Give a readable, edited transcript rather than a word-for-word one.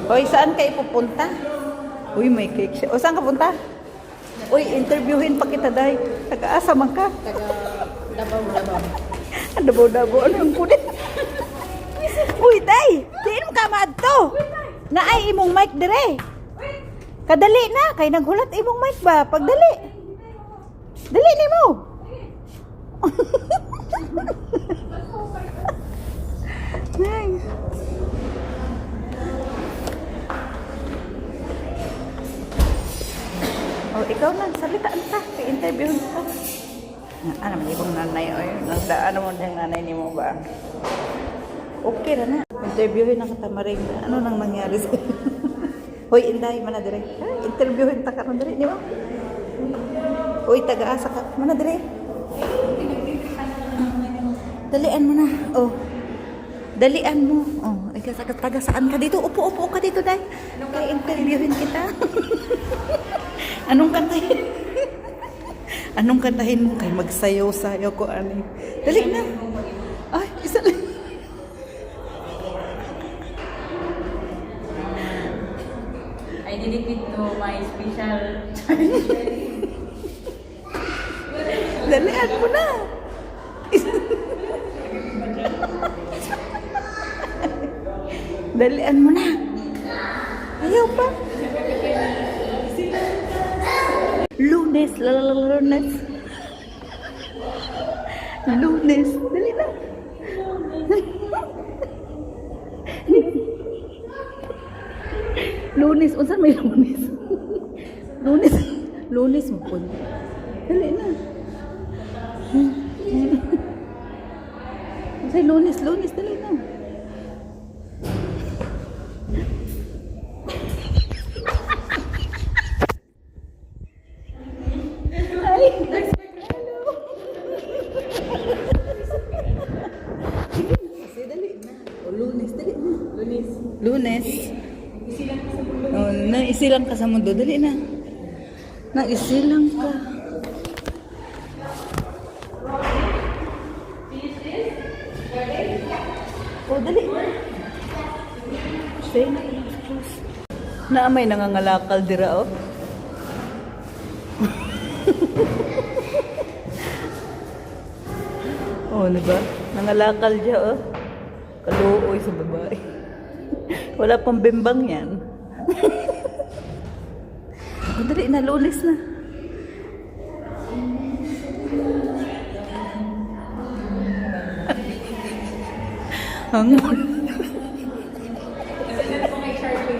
Hoy, saan kayo pupunta? Uy, may cake siya. O, saan ka punta? Uy, interviewin pa kita, day. Taga-asa man ka. Taga Davao. Dabo-dabo. Ano yung punit? Uy, day. Diin mo ka maadto. Na ay imong mic dire. Kadali na. Kay naghulat imong mic ba? Pagdali. Dali ni mo. Nice. Oh, ikaw lang, salita ka. I-interview ka. Ano man ibang nanay o yun? Nagdaan mo yung nanay ni mo ba? Okay na na. Interviewin na kita, Maring. Ano nang nangyari sa'yo? Hoy, Inday, mana dire. Interviewin ta ka na dire, di ba? Hoy, taga-asa ka. Mana dire? Dalian mo na. Oh. Dalian mo. Oh, taga saan ka dito? Upo ka dito, Day. Kaya interviewin kita. Anong kantahin? Anong kantahin mo? Kay magsayaw-sayaw ko, ani. Dali na. Ay, isa lang. I dedicate to my special Dalian mo na. Dalian mo na. Ayaw pa. Lunes, Lunes. Lunes, dali na. Lunes, unsa may Lunes? Lunes mo po. Dali na. Unsay Lunes, dali na. Lunes. Oh, naisilang ka sa mundo. Dali na. Naisilang ka. Oh, dali na. Stay na. Naamay nangangalakal dira, oh. Oh, diba? Nangalakal diya, oh. Kaluoy sa babae. Wala pang bimbang yan. Oh, dali na, Lunes na. Hangol.